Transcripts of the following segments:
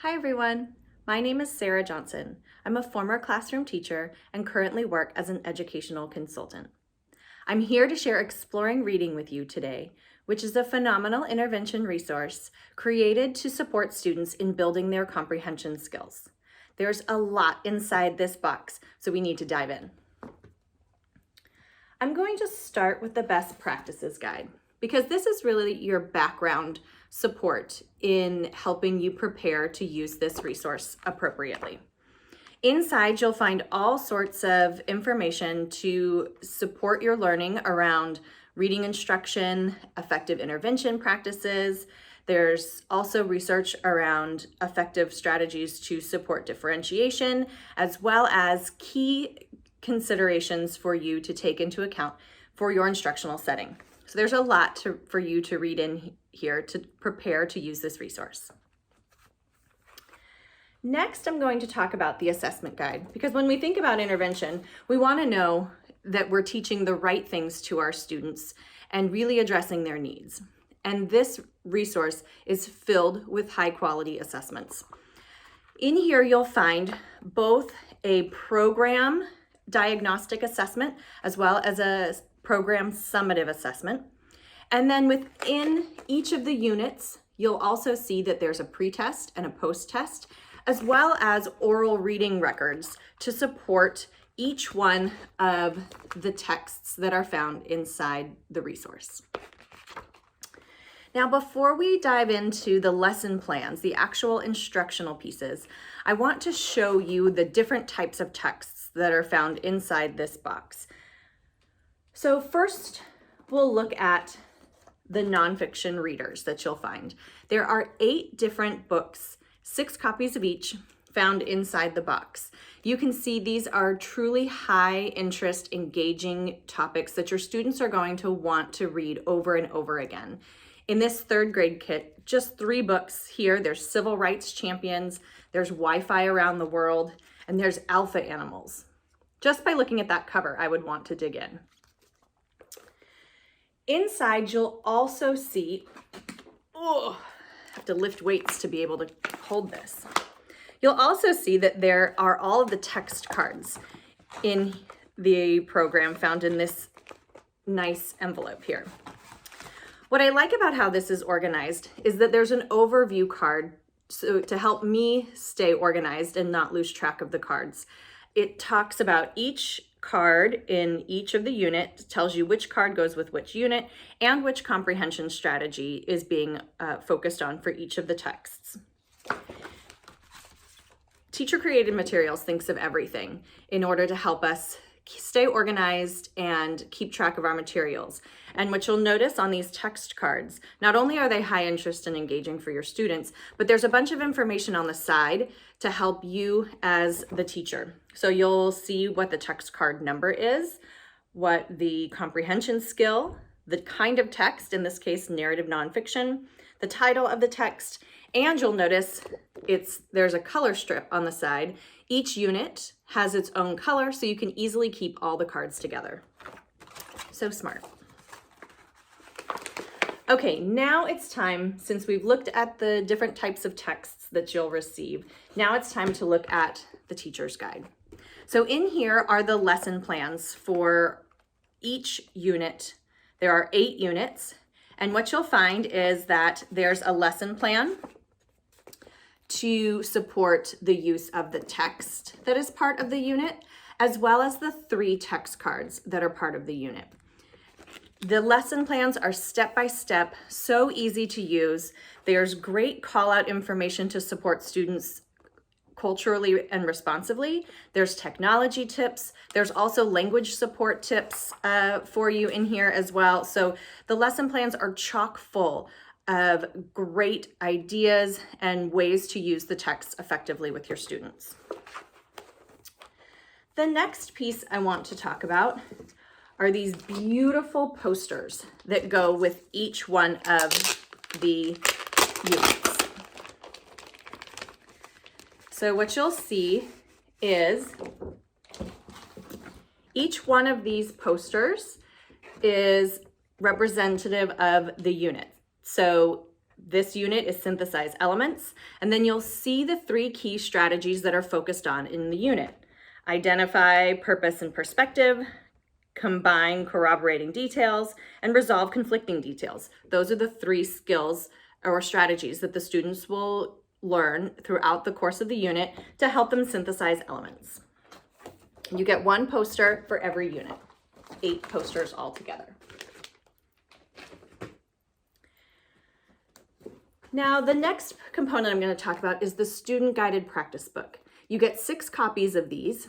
Hi everyone, my name is Sarah Johnson. I'm a former classroom teacher and currently work as an educational consultant. I'm here to share Exploring Reading with you today, which is a phenomenal intervention resource created to support students in building their comprehension skills. There's a lot inside this box, so we need to dive in. I'm going to start with the best practices guide because this is really your background support in helping you prepare to use this resource appropriately. Inside, you'll find all sorts of information to support your learning around reading instruction, effective intervention practices. There's also research around effective strategies to support differentiation, as well as key considerations for you to take into account for your instructional setting. So there's a lot for you to read in here to prepare to use this resource. Next, I'm going to talk about the assessment guide, because when we think about intervention, we want to know that we're teaching the right things to our students and really addressing their needs. And this resource is filled with high quality assessments. In here, you'll find both a program diagnostic assessment as well as a program summative assessment. And then within each of the units, you'll also see that there's a pre-test and a post-test, as well as oral reading records to support each one of the texts that are found inside the resource. Now, before we dive into the lesson plans, the actual instructional pieces, I want to show you the different types of texts that are found inside this box. So first, we'll look at the nonfiction readers that you'll find. There are 8 different books, 6 copies of each, found inside the box. You can see these are truly high interest, engaging topics that your students are going to want to read over and over again. In this 3rd grade kit, just 3 books here. There's Civil Rights Champions, there's Wi-Fi Around the World, and there's Alpha Animals. Just by looking at that cover, I would want to dig in. Inside, you'll also see, I have to lift weights to be able to hold this. You'll also see that there are all of the text cards in the program found in this nice envelope here. What I like about how this is organized is that there's an overview card so to help me stay organized and not lose track of the cards. It talks about each card in each of the units, tells you which card goes with which unit and which comprehension strategy is being focused on for each of the texts. Teacher Created Materials thinks of everything in order to help us stay organized and keep track of our materials. And what you'll notice on these text cards, not only are they high interest and engaging for your students, but there's a bunch of information on the side to help you as the teacher. So you'll see what the text card number is, what the comprehension skill, the kind of text, in this case, narrative nonfiction, the title of the text, and you'll notice there's a color strip on the side. Each unit has its own color, so you can easily keep all the cards together. So smart. Okay, now it's time, since we've looked at the different types of texts that you'll receive, now it's time to look at the teacher's guide. So in here are the lesson plans for each unit. There are 8 units, and what you'll find is that there's a lesson plan to support the use of the text that is part of the unit, as well as the 3 text cards that are part of the unit. The lesson plans are step-by-step, so easy to use. There's great call-out information to support students culturally and responsively. There's technology tips. There's also language support tips for you in here as well. So the lesson plans are chock full of great ideas and ways to use the text effectively with your students. The next piece I want to talk about are these beautiful posters that go with each one of the units. So what you'll see is each one of these posters is representative of the unit. So This unit is synthesize elements, and then you'll see the 3 key strategies that are focused on in the unit. Identify purpose and perspective, combine corroborating details, and resolve conflicting details. Those are the 3 skills or strategies that the students will learn throughout the course of the unit to help them synthesize elements. You get 1 poster for every unit, 8 posters altogether. Now, the next component I'm going to talk about is the student guided practice book. You get 6 copies of these,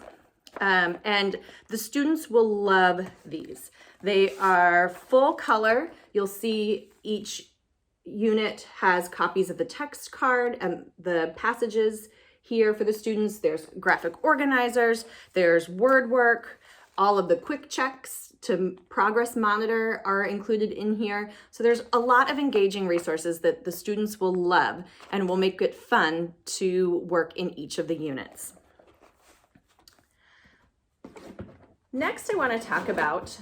and the students will love these. They are full color. You'll see each unit has copies of the text card and the passages here for the students. There's graphic organizers, there's word work, all of the quick checks to progress monitor are included in here. So there's a lot of engaging resources that the students will love and will make it fun to work in each of the units. Next, I want to talk about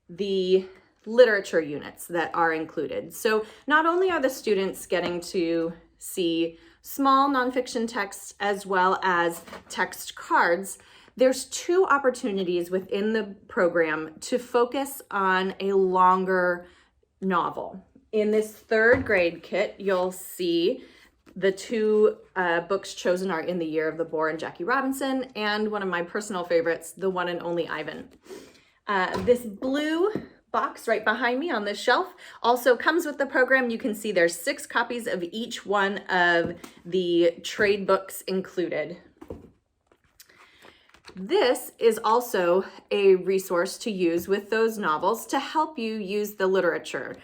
the literature units that are included. So not only are the students getting to see small nonfiction texts as well as text cards, there's 2 opportunities within the program to focus on a longer novel. In this 3rd grade kit, you'll see the 2 books chosen are In the Year of the Boar and Jackie Robinson, and one of my personal favorites, The One and Only Ivan. This blue box right behind me on this shelf also comes with the program. You can see there's 6 copies of each one of the trade books included. This is also a resource to use with those novels to help you use the literature.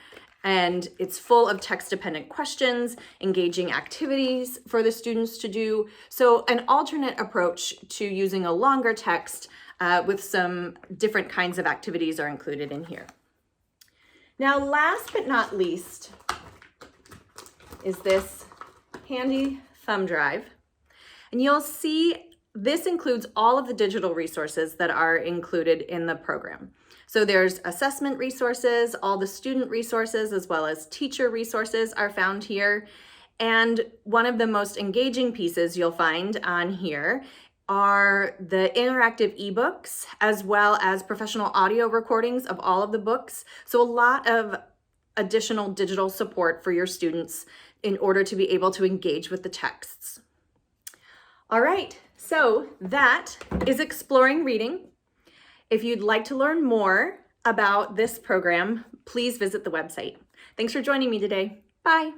And it's full of text-dependent questions, engaging activities for the students to do. So an alternate approach to using a longer text with some different kinds of activities are included in here. Now, last but not least is this handy thumb drive. And you'll see this includes all of the digital resources that are included in the program. So there's assessment resources, all the student resources, as well as teacher resources are found here. And one of the most engaging pieces you'll find on here are the interactive ebooks, as well as professional audio recordings of all of the books. So a lot of additional digital support for your students in order to be able to engage with the texts. All right. So that is Exploring Reading. If you'd like to learn more about this program, please visit the website. Thanks for joining me today. Bye.